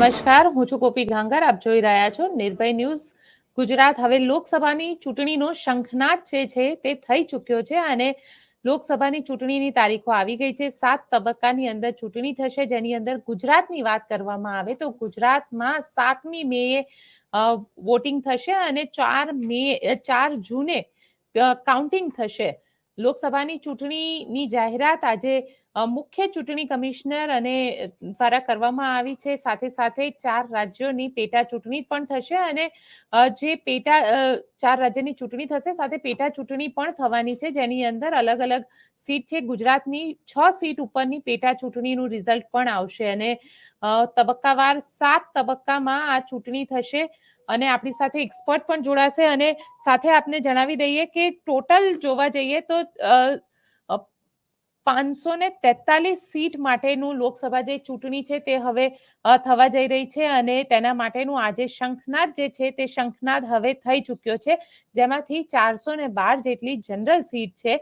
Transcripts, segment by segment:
નમસ્કાર, હું છું કોપી ગાંગર. આપ જોઈ રહ્યા છો નિર્ભય ન્યૂઝ ગુજરાત. હવે લોકસભાની ચૂંટણીનો શંખનાદ છે તે થઈ ચૂક્યો છે અને લોકસભાની ચૂંટણીની તારીખો આવી ગઈ છે. 7 તબક્કાની અંદર ચૂંટણી થશે, જેની અંદર ગુજરાતની વાત કરવામાં આવે તો ગુજરાતમાં 7મી મેએ વોટિંગ થશે અને 4 જૂને કાઉન્ટિંગ થશે. લોકસભાની ચૂંટણીની જાહેરાત આજે મુખ્ય ચૂંટણી કમિશનર અને દ્વારા કરવામાં આવી છે. સાથે સાથે 4 રાજ્યોની પેટા ચૂંટણી પણ થશે અને જે 4 રાજ્યની ચૂંટણી થશે સાથે પેટા ચૂંટણી પણ થવાની છે, જેની અંદર અલગ અલગ સીટ છે. ગુજરાતની 6 સીટ ઉપરની પેટા ચૂંટણીનું રિઝલ્ટ પણ આવશે અને તબક્કાવાર 7 તબક્કામાં આ ચૂંટણી થશે અને આપણી સાથે એક્સપર્ટ પણ જોડાશે અને સાથે આપને જણાવી દઈએ કે ટોટલ જોવા જઈએ તો 543 સીટ માટેનું લોકસભા જે ચૂંટણી છે તે હવે થવા જઈ રહી છે અને તેના માટેનું આજે શંખનાદ જે છે તે શંખનાદ હવે થઈ ચૂક્યો છે, જેમાંથી 412 જેટલી જનરલ સીટ છે,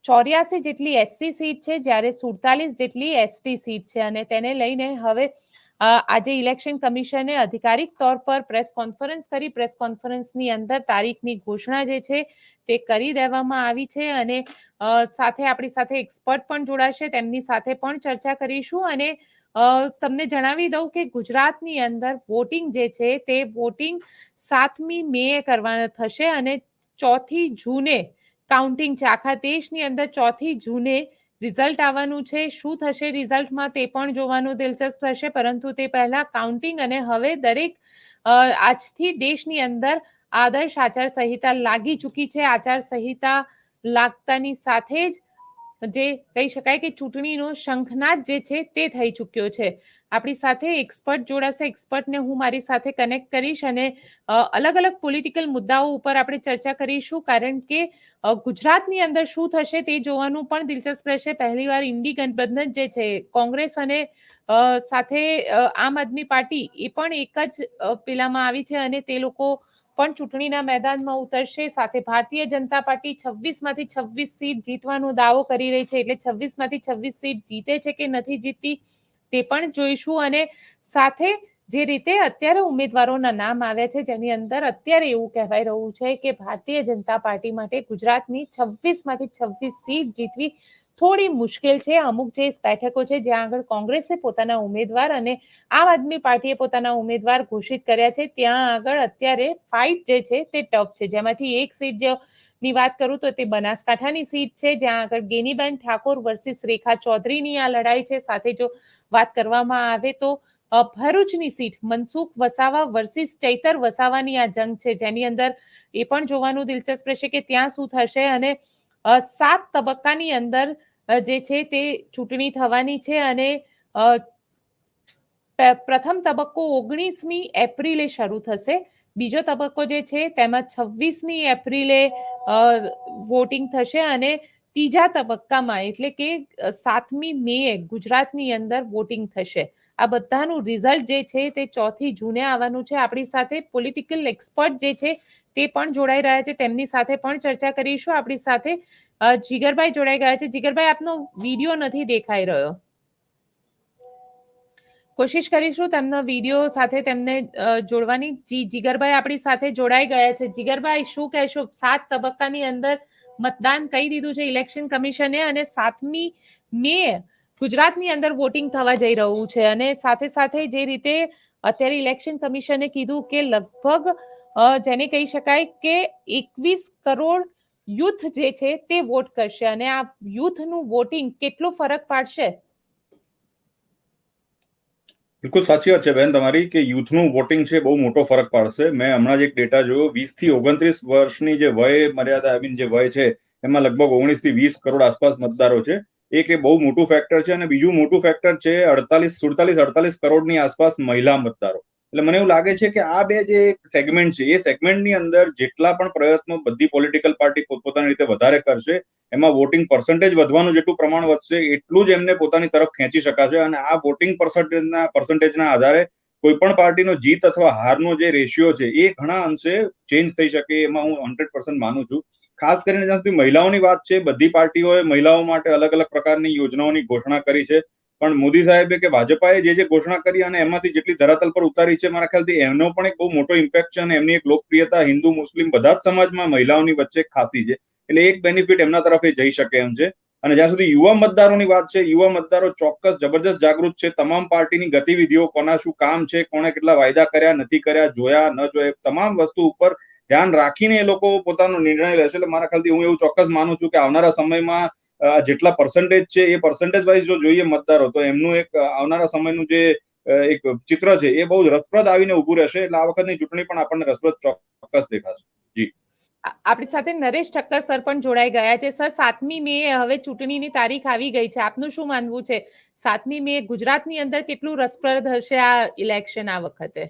84 જેટલી એસસી સીટ છે, જ્યારે 47 જેટલી એસટી સીટ છે અને તેને લઈને હવે આજે ઇલેક્શન કમિશને આધિકારિક તौर પર પ્રેસ કોન્ફરન્સ કરી. પ્રેસ કોન્ફરન્સની અંદર તારીખની ઘોષણા જે છે તે કરી દેવામાં આવી છે અને સાથે આપણી સાથે એક્સપર્ટ પણ જોડાશે, તેમની સાથે પણ ચર્ચા કરીશું અને તમને જણાવી દઉં કે ગુજરાતની અંદર વોટિંગ જે છે તે વોટિંગ 7મી મેએ કરવાના થશે અને 4 જૂને કાઉન્ટિંગ છે. આખા દેશની અંદર 4 જૂને રિઝલ્ટ આવવાનું છે. શું થશે રિઝલ્ટમાં તે પણ જોવાનું દિલચસ્પ થશે, પરંતુ તે પહેલા કાઉન્ટિંગ અને હવે દરેક આજથી દેશની અંદર આદર્શ આચાર સંહિતા લાગી ચૂકી છે. આચાર સંહિતા લાગતાની સાથે જ જે કહી શકાય કે ચૂંટણીનો શંખનાદ જે છે તે થઈ ચૂક્યો છે. આપણી સાથે એક્સપર્ટ જોડાશે, એક્સપર્ટને હું મારી સાથે કનેક્ટ કરીશ અને અલગ અલગ પોલિટિકલ મુદ્દાઓ ઉપર આપણે ચર્ચા કરીશું, કારણ કે ગુજરાતની અંદર શું થશે તે જોવાનું પણ દિલચસ્પ રહેશે. પહેલીવાર ઇન્ડી ગઠબંધન જે છે, કોંગ્રેસ અને સાથે આમ આદમી પાર્ટી એ પણ એક જ પેલામાં આવી છે અને તે લોકો પણ ચૂંટણીના મેદાનમાં ઉતરશે. સાથે ભારતીય જનતા પાર્ટી 26માંથી 26 સીટ જીતવાનો દાવો કરી રહી છે, એટલે 26માંથી 26 સીટ જીતે છે કે નથી જીતતી તે પણ જોઈશું અને સાથે જે રીતે અત્યારે ઉમેદવારોના નામ આવ્યા છે, જેની અંદર અત્યારે એવું કહેવાય રહ્યું છે કે ભારતીય જનતા પાર્ટી માટે ગુજરાતની 26માંથી 26 સીટ જીતવી થોડી મુશ્કેલ છે. અમુક જે બેઠકો છે જ્યાં આગળ કોંગ્રેસે પોતાના ઉમેદવાર અને આમ આદમી પાર્ટીએ પોતાના ઉમેદવાર ઘોષિત કર્યા છે, ત્યાં આગળ અત્યારે ફાઇટ જે છે તે ટફ છે. જેમાંથી એક સીટ ની વાત કરું તો તે બનાસકાંઠાની સીટ છે, જ્યાં આગળ ગેનીબેન ઠાકોર વર્સિસ રેખા ચૌધરીની આ લડાઈ છે. સાથે જો વાત કરવામાં આવે તો ભરૂચની સીટ મનસુખ વસાવા વર્સિસ ચૈતર વસાવાની આ જંગ છે, જેની અંદર એ પણ જોવાનું દિલચસ્પ રહેશે કે ત્યાં શું થશે અને 7 તબક્કાની અંદર જે છે તે ચૂંટણી થવાની છે અને પ્રથમ તબક્કો 19મી એપ્રિલે શરૂ થશે. બીજો તબક્કો જે છે તેમાં 26મી એપ્રિલે વોટિંગ થશે અને ત્રીજા તબક્કામાં એટલે કે 7મી મેએ ગુજરાતની અંદર વોટિંગ થશે. આ બધાનું રિઝલ્ટ જે છે તે 4 જૂને આવવાનું છે. આપણી સાથે પોલિટિકલ એક્સપર્ટ જે છે તે પણ જોડાઈ રહ્યા છે, તેમની સાથે પણ ચર્ચા કરીશું. આપણી સાથે જીગરભાઈ જોડાઈ ગયા છે. જીગરભાઈ, આપનો વિડીયો નથી દેખાઈ રહ્યો. કોશિશ કરીશું તેમનો વિડીયો સાથે તેમને જોડવાની. જીગરભાઈ આપણી સાથે જોડાઈ ગયા છે. જીગરભાઈ, શું કહેશો? 7 તબક્કાની અંદર મતદાન કહી દીધું છે ઇલેક્શન કમિશને અને 7મી મે ગુજરાતની અંદર વોટિંગ થવા જઈ રહ્યું છે અને સાથે સાથે જે રીતે અત્યારે ઇલેક્શન કમિશને કીધું કે લગભગ જેને કહી શકાય કે 21 કરોડ યુથ જે છે તે વોટ કરશે અને આ યુથનું વોટિંગ કેટલો ફરક પાડશે? બિલકુલ સાચી વાત છે બેન તમારી કે યુથનું વોટિંગ છે બહુ મોટો ફરક પાડશે. મેં હમણાં જ એક ડેટા જોયો, 20 થી 29 વર્ષની જે વય મર્યાદા જે વય છે એમાં લગભગ 19 થી 20 કરોડ આસપાસ મતદારો છે. એક એ બહુ મોટું ફેક્ટર છે અને બીજું મોટું ફેક્ટર છે 48 કરોડની આસપાસ મહિલા મતદારો. એટલે મને એવું લાગે છે કે આ બે જે સેગમેન્ટ છે એ સેગમેન્ટની અંદર જેટલા પણ પ્રયત્નો બધી પોલિટિકલ પાર્ટી પોતાની રીતે વધારે કરશે, એમાં વોટિંગ પર્સન્ટેજ વધવાનું જેટલું પ્રમાણ વધશે એટલું જ એમને પોતાની તરફ ખેંચી શકાશે અને આ વોટિંગ પર્સન્ટેજના આધારે કોઈ પણ પાર્ટીનો જીત અથવા હારનો જે રેશિયો છે એ ઘણા અંશે ચેન્જ થઈ શકે, એમાં હું 100% માનું છું. ખાસ કરીને જ્યાં સુધી મહિલાઓની વાત છે, બધી પાર્ટીઓએ મહિલાઓ માટે અલગ અલગ પ્રકારની યોજનાઓની ઘોષણા કરી છે. પણ મોદી સાહેબે કે ભાજપાએ જે ઘોષણા કરી અને એમાંથી જેટલી ધરાતલ પર ઉતારી છે મારા ખ્યાલથી એમનો પણ એક બહુ મોટો ઇમ્પેક્ટ છે અને એમની એક લોકપ્રિયતા હિન્દુ મુસ્લિમ બધા જ સમાજમાં મહિલાઓની વચ્ચે ખાસી છે. એટલે એક બેનિફિટ એમના તરફ જઈ શકે એમ છે. અને જ્યાં સુધી યુવા મતદારોની વાત છે, યુવા મતદારો ચોક્કસ જબરજસ્ત જાગૃત છે. તમામ પાર્ટીની ગતિવિધિઓ, કોના શું કામ છે, કોણે કેટલા વાયદા કર્યા નથી કર્યા, જોયા ન જોયા, તમામ વસ્તુ ઉપર ધ્યાન રાખીને એ લોકો પોતાનો નિર્ણય લેશે. એટલે મારા ખ્યાલથી હું એવું ચોક્કસ માનું છું કે આવનારા સમયમાં જેટલા પર્સન્ટેજ છે એ પર્સન્ટેજ વાઇઝ જો જોઈએ મતદારો, તો એમનું એક આવનારા સમયનું જે એક ચિત્ર છે એ બહુ રસપ્રદ આવીને ઉભું રહેશે. એટલે આ વખતની ચૂંટણી પણ આપણને રસપ્રદ ચોક્કસ દેખાશે. જી, આપણી સાથે નરેશ ઠક્કર સર પણ જોડાઈ ગયા છે. સર, 7મી મે હવે ચૂંટણીની તારીખ આવી ગઈ છે. આપનું શું માનવું છે? 7મી મે ગુજરાતની અંદર કેટલું રસપ્રદ હશે આ ઇલેક્શન આ વખતે?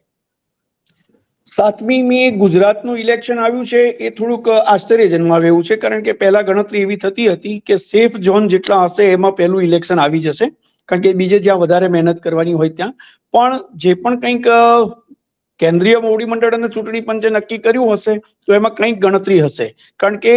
7મી મે ગુજરાતનું ઇલેક્શન આવ્યું છે એ થોડુંક આશ્ચર્ય જન્માવે એવું છે, કારણ કે પહેલા ગણતરી એવી થતી હતી કે સેફ ઝોન જેટલા હશે એમાં પહેલું ઇલેક્શન આવી જશે, કારણ કે બીજે જ્યાં વધારે મહેનત કરવાની હોય ત્યાં. પણ જે પણ કંઈક કેન્દ્રીય મોવડી મંડળ અને ચૂંટણી પંચે નક્કી કર્યું હશે તો એમાં કંઈક ગણતરી હશે, કારણ કે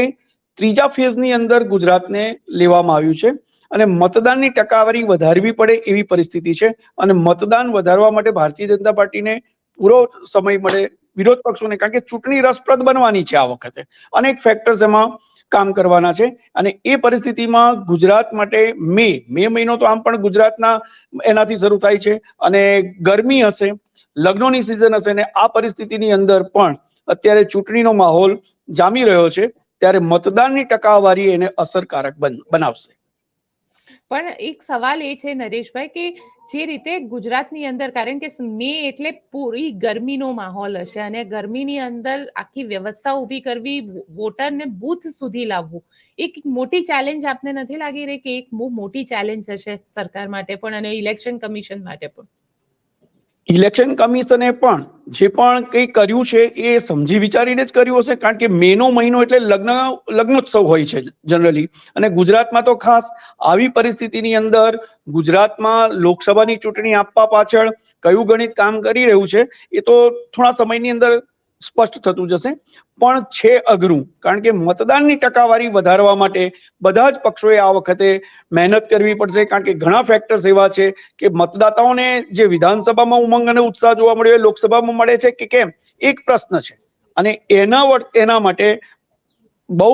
ત્રીજા ફેઝની અંદર ગુજરાતને લેવામાં આવ્યું છે અને મતદાનની ટકાવારી વધારવી પડે એવી પરિસ્થિતિ છે. અને મતદાન વધારવા માટે ભારતીય જનતા પાર્ટીને પૂરો સમય મળે, વિરોધ પક્ષોને, કારણ કે ચૂંટણી રસપ્રદ બનવાની છે આ વખતે, અનેક ફેક્ટર્સ એમાં કામ કરવાના છે. અને એ પરિસ્થિતિમાં ગુજરાત માટે મે મહિનો તો આમ પણ ગુજરાતના એનાથી શરૂ થાય છે અને ગરમી હશે, લગ્નોની સિઝન હશે, ને આ પરિસ્થિતિની અંદર પણ અત્યારે ચૂંટણીનો માહોલ જામી રહ્યો છે, ત્યારે મતદાનની ટકાવારી એને અસરકારક બનાવશે. પણ એક સવાલ એ છે નરેશભાઈ કે જે રીતે ગુજરાતની અંદર, કારણ કે મે એટલે પૂરી ગરમીનો માહોલ હશે અને ગરમીની અંદર આખી વ્યવસ્થા ઊભી કરવી, વોટરને બૂથ સુધી લાવવું, એક મોટી ચેલેન્જ આપને નથી લાગી રહી કે એક બહુ મોટી ચેલેન્જ હશે સરકાર માટે પણ અને ઇલેક્શન કમિશન માટે પણ? ઇલેક્શન કમિશને પણ જે પણ કંઈ કર્યું છે એ સમજી વિચારીને જ કર્યું હશે, કારણ કે મેનો મહિનો એટલે લગ્નોત્સવ હોય છે જનરલી, અને ગુજરાતમાં તો ખાસ. આવી પરિસ્થિતિની અંદર ગુજરાતમાં લોકસભાની ચૂંટણી આપવા પાછળ કયું ગણિત કામ કરી રહ્યું છે એ તો થોડા સમયની અંદર સ્પષ્ટ થતું જશે. પણ છે અઘરું, કારણ કે મતદાનની ટકાવારી વધારવા માટે બધા જ પક્ષોએ આ વખતે મહેનત કરવી પડશે, કારણ કે ઘણા ફેક્ટર્સ એવા છે કે મતદાતાઓને જે વિધાનસભામાં ઉમંગ અને ઉત્સાહ જોવા મળ્યો એ લોકસભામાં મળે છે કે કેમ, એક પ્રશ્ન છે. અને એના માટે બહુ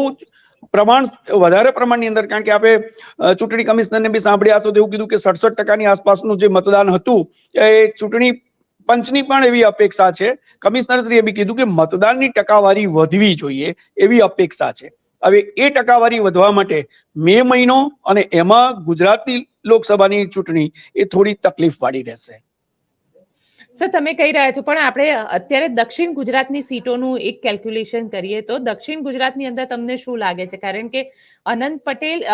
વધારે પ્રમાણની અંદર, કારણ કે આપણે ચૂંટણી કમિશનરને બી સાંભળ્યા હશો તો એવું કીધું કે 67% આસપાસનું જે મતદાન હતું એ ચૂંટણી પંચની પણ એવી અપેક્ષા છે. કમિશનરશ્રીએ બી કીધું કે મતદાનની ટકાવારી વધવી જોઈએ એવી અપેક્ષા છે. હવે એ ટકાવારી વધવા માટે મે મહિનો અને એમાં ગુજરાતની લોકસભાની ચૂંટણી એ થોડી તકલીફ વાળી રહેશે. સર, તમે કહી રહ્યા છો, પણ આપણે અત્યારે દક્ષિણ ગુજરાતની સીટોનું એક કેલ્ક્યુલેશન કરીએ તો દક્ષિણ ગુજરાતની અંદર તમને શું લાગે છે? કારણ કે અનંત પટેલ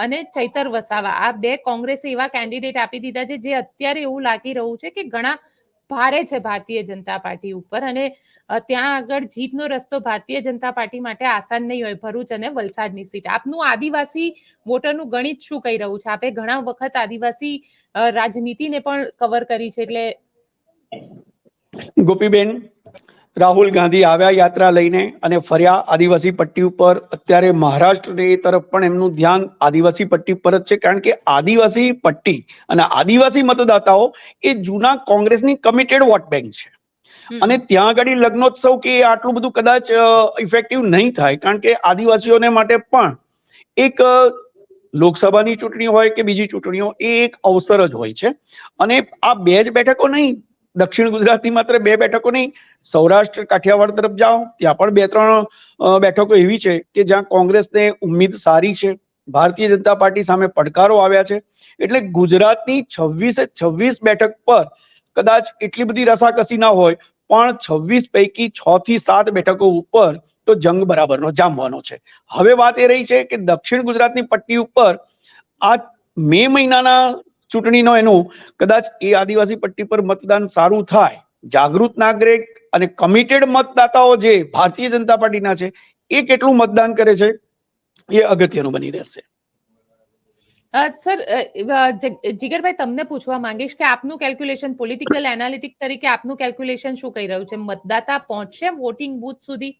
અને ચૈતર વસાવા, આ બે કોંગ્રેસે એવા કેન્ડિડેટ આપી દીધા છે જે અત્યારે એવું લાગી રહ્યું છે કે ઘણા ભારે છે ભારતીય જનતા પાર્ટી ઉપર, અને ત્યાં આગળ જીતનો રસ્તો ભારતીય જનતા પાર્ટી માટે આસાન નહીં હોય, ભરૂચ અને વલસાડની સીટ. આપનું આદિવાસી વોટરનું ગણિત શું કહી રહ્યું છે? આપે ઘણા વખત આદિવાસી રાજનીતિને પણ કવર કરી છે, એટલે ગોપીબેન, રાહુલ ગાંધી આવ્યા યાત્રા લઈને અને ફર્યા આદિવાસી પટ્ટી ઉપર. અત્યારે મહારાષ્ટ્ર એ તરફ પણ એમનું ધ્યાન આદિવાસી પટ્ટી પર જ છે, કારણ કે આદિવાસી પટ્ટી અને આદિવાસી મતદાતાઓ એ જૂના કોંગ્રેસની કમિટેડ વોટ બેંક છે. અને ત્યાં આગળ લગ્નોત્સવ કે આટલું બધું કદાચ ઇફેક્ટિવ નહીં થાય, કારણ કે આદિવાસીઓને માટે પણ એક લોકસભાની ચૂંટણી હોય કે બીજી ચૂંટણીઓ એ એક અવસર જ હોય છે. અને આ બે જ બેઠકો નહીં, દક્ષિણ ગુજરાતની માત્ર બે બેઠકો નહીં, સૌરાષ્ટ્ર કાઠિયાવાડ તરફ જાઓ ત્યાં પણ 2-3 બેઠકો એવી છે કે જ્યાં કોંગ્રેસને ઉમ્મીદ સારી છે. ભારતીય જનતા પાર્ટી સામે પડકારો આવ્યા છે. એટલે ગુજરાતની 26 બેઠક પર કદાચ એટલી બધી રસાકસી ના હોય, પણ 26 પૈકી 6 થી 7 બેઠકો ઉપર તો જંગ બરાબરનો જામવાનો છે. હવે વાત એ રહી છે કે દક્ષિણ ગુજરાતની પટ્ટી ઉપર આ મે મહિનાના ચૂંટણીનો એનું કદાચ એ આદિવાસી પટ્ટી પર મતદાન સારું થાય, જાગૃત નાગરિક અને કમિટેડ મતદાતાઓ જે ભારતીય જનતા પાર્ટીના છે એ કેટલું મતદાન કરે છે એ અગત્યનું બની રહેશે. સર, જીગરભાઈ, તમને પૂછવા માંગીશ કે આપનું કેલ્ક્યુલેશન, પોલિટિકલ એનાલિટિક તરીકે આપનું કેલ્ક્યુલેશન શું કહી રહ્યું છે? મતદાતા પહોંચશે વોટિંગ બૂથ સુધી?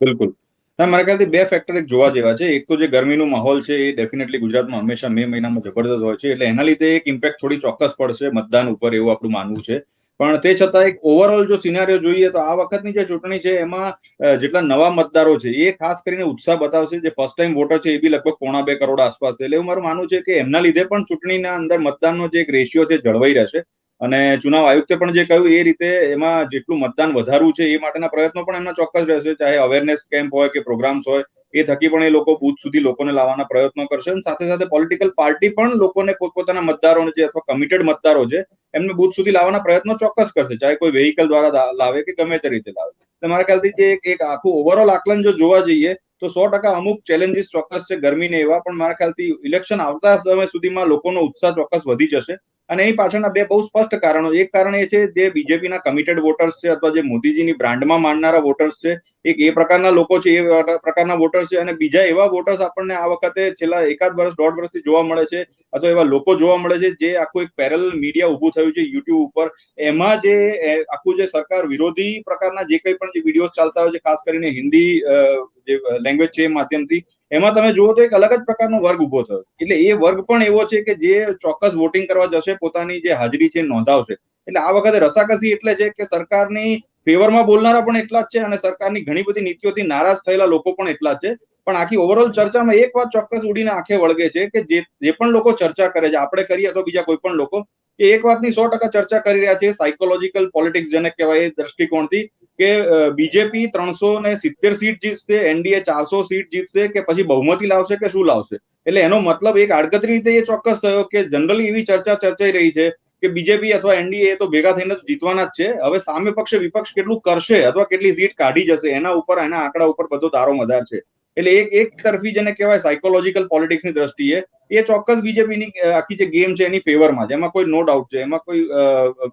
બિલકુલ. ના, મારા ખ્યાલથી બે ફેક્ટર એક જોવા જેવા છે. એક તો જે ગરમીનો માહોલ છે એ ડેફિનેટલી ગુજરાતમાં હંમેશા મે મહિનામાં જબરદસ્ત હોય છે, એટલે એના લીધે એક ઇમ્પેક્ટ થોડી ચોક્કસ પડશે મતદાન ઉપર, એવું આપણું માનવું છે. પણ તે છતાં એક ઓવરઓલ જો સિનારીઓ જોઈએ તો આ વખતની જે ચૂંટણી છે એમાં જેટલા નવા મતદારો છે એ ખાસ કરીને ઉત્સાહ બતાવશે. જે ફર્સ્ટ ટાઈમ વોટર છે એ બી લગભગ 2.25 કરોડ આસપાસ છે. એટલે એવું મારું માનવું છે કે એમના લીધે પણ ચૂંટણીના અંદર મતદાનનો જે એક રેશિયો છે જળવાઈ રહેશે. અને ચુનાવ આયુક્તે પણ જે કહ્યું એ રીતે એમાં જેટલું મતદાન વધારવું છે એ માટેના પ્રયત્નો પણ એમના ચોક્કસ રહેશે. ચાહે અવેરનેસ કેમ્પ હોય કે પ્રોગ્રામ્સ હોય, એ થકી પણ એ લોકો બૂથ સુધી લોકોને લાવવાના પ્રયત્નો કરશે. અને સાથે સાથે પોલિટિકલ પાર્ટી પણ લોકોને પોતપોતાના મતદારોને જે અથવા કમિટેડ મતદારો છે એમને બૂથ સુધી લાવવાના પ્રયત્નો ચોક્કસ કરશે, ચાહે કોઈ વેહિકલ દ્વારા લાવે કે ગમે તે રીતે લાવે. તો મારા ખ્યાલથી જે એક આખું ઓવરઓલ આકલન જો જોવા જઈએ તો 100% અમુક ચેલેન્જીસ ચોક્કસ છે ગરમીને એવા, પણ મારા ખ્યાલથી ઇલેક્શન આવતા સમય સુધીમાં લોકોનો ઉત્સાહ ચોક્કસ વધી જશે. અને એની પાછળના બે બહુ સ્પષ્ટ કારણો. એક કારણ એ છે જે બીજેપીના કમિટેડ વોટર્સ છે અથવા જે મોદીજીની બ્રાન્ડમાં માનનારા વોટર્સ છે, એક એ પ્રકારના લોકો છે, એ પ્રકારના વોટર્સ છે. અને બીજા એવા વોટર્સ આપણને આ વખતે છેલ્લા એકાદ વર્ષ 1.5 વર્ષથી જોવા મળે છે, અથવા એવા લોકો જોવા મળે છે જે આખું એક પેરેલલ મીડિયા ઉભું થયું છે યુટ્યુબ ઉપર. એમાં જે આખું જે સરકાર વિરોધી પ્રકારના જે કંઈ પણ જે વિડીયો ચાલતા હોય છે, ખાસ કરીને હિન્દી જે લેંગ્વેજ છે એ માધ્યમથી, એમાં તમે જુઓ તો એક અલગ જ પ્રકારનો વર્ગ ઉભો થયો. એટલે એ વર્ગ પણ એવો છે કે જે ચોક્કસ વોટિંગ કરવા જશે, પોતાની જે હાજરી છે નોંધાવશે. એટલે આ વખતે રસાકસી એટલે છે કે સરકારની ફેવરમાં બોલનારા પણ એટલા જ છે અને સરકારની ઘણી બધી નીતિઓથી નારાજ થયેલા લોકો પણ એટલા જ છે. પણ આખી ઓવરઓલ ચર્ચામાં એક વાત ચોક્કસ ઉડીને આંખે વળગે છે કે જે પણ લોકો ચર્ચા કરે છે, આપણે કરીએ તો બીજા કોઈ પણ લોકો, એ એક વાતની 100% ચર્ચા કરી રહ્યા છે, સાયકોલોજીકલ પોલિટિક્સ જેને કહેવાય એ દ્રષ્ટિકોણથી, કે બીજેપી 370 સીટ જીતશે, એનડીએ 400 સીટ જીતશે, કે પછી બહુમતી લાવશે કે શું લાવશે. એટલે એનો મતલબ એક આડકતરી રીતે એ ચોક્કસ થયો કે જનરલી એવી ચર્ચા ચર્ચાઈ રહી છે કે બીજેપી અથવા એનડીએ તો ભેગા થઈને જીતવાના જ છે. હવે સામે પક્ષે વિપક્ષ કેટલું કરશે અથવા કેટલી સીટ કાઢી જશે એના ઉપર, એના આંકડા ઉપર બધો તારો મદાર છે. એટલે એક તરફી જેને કહેવાય સાયકોલોજીકલ પોલિટિક્સની દ્રષ્ટિએ એ ચોક્કસ બીજેપીની આખી જે ગેમ છે એની ફેવરમાં છે, એમાં કોઈ નો ડાઉટ છે, એમાં કોઈ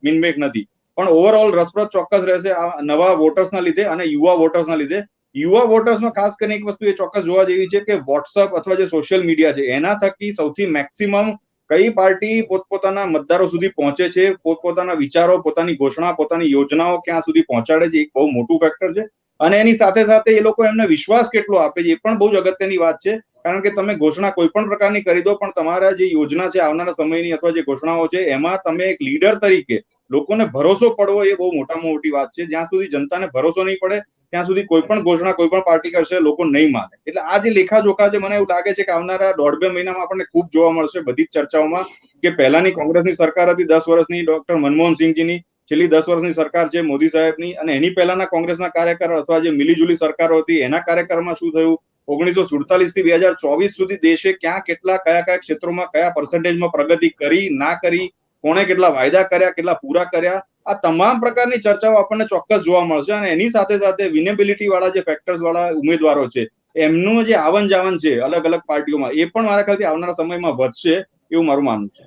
મિનમેક નથી. પણ ઓવરઓલ રસપ્રદ ચોક્કસ રહેશે આ નવા વોટર્સના લીધે અને યુવા વોટર્સના લીધે. યુવા વોટર્સમાં ખાસ કરીને એક વસ્તુ એ ચોક્કસ જોવા જેવી છે કે વોટ્સઅપ અથવા જે સોશિયલ મીડિયા છે એના થકી સૌથી મેક્સિમમ કઈ પાર્ટી પોતપોતાના મતદારો સુધી પહોંચે છે, પોતપોતાના વિચારો, પોતાની ઘોષણા, પોતાની યોજનાઓ ક્યાં સુધી પહોંચાડે છે, એક બહુ મોટું ફેક્ટર છે. અને એની સાથે સાથે એ લોકો એમને વિશ્વાસ કેટલો આપે છે એ પણ બહુ જ અગત્યની વાત છે. કારણ કે તમે ઘોષણા કોઈ પણ પ્રકારની કરી દો, પણ તમારા જે યોજના છે આવનારા સમયની અથવા જે ઘોષણાઓ છે એમાં તમે એક લીડર તરીકે લોકોને ભરોસો પડવો એ બહુ મોટામાં મોટી વાત છે. જ્યાં સુધી જનતાને ભરોસો નહીં પડે ત્યાં સુધી કોઈ પણ ઘોષણા કોઈ પણ પાર્ટી કરશે લોકો નહીં માને. એટલે આ જે લેખાજોખા છે મને એવું લાગે છે કે આવનારા 1.5-2 મહિનામાં આપણને ખૂબ જોવા મળશે બધી જ ચર્ચાઓમાં, કે પહેલાની કોંગ્રેસની સરકાર હતી 10 વર્ષની ડોક્ટર મનમોહન સિંહજીની, છેલ્લી 10 વર્ષની સરકાર છે મોદી સાહેબની, અને એની પહેલાના કોંગ્રેસના કાર્યકર અથવા જે મિલીજુલી સરકારો હતી એના કાર્યકાળમાં શું થયું, 1947 થી 2024 સુધી દેશે ક્યાં કેટલા કયા ક્ષેત્રોમાં કયા પર્સન્ટેજમાં પ્રગતિ કરી, ના કરી, કોણે કેટલા વાયદા કર્યા, કેટલા પૂરા કર્યા, આ તમામ પ્રકારની ચર્ચાઓ આપણને ચોક્કસ જોવા મળશે. અને એની સાથે સાથે વિનેબિલિટી વાળા જે ફેક્ટર્સ વાળા ઉમેદવારો છે એમનું જે આવન જાવન છે અલગ અલગ પાર્ટીઓમાં, એ પણ મારા ખ્યાલથી આવનારા સમયમાં વધશે એવું મારું માનવું છે.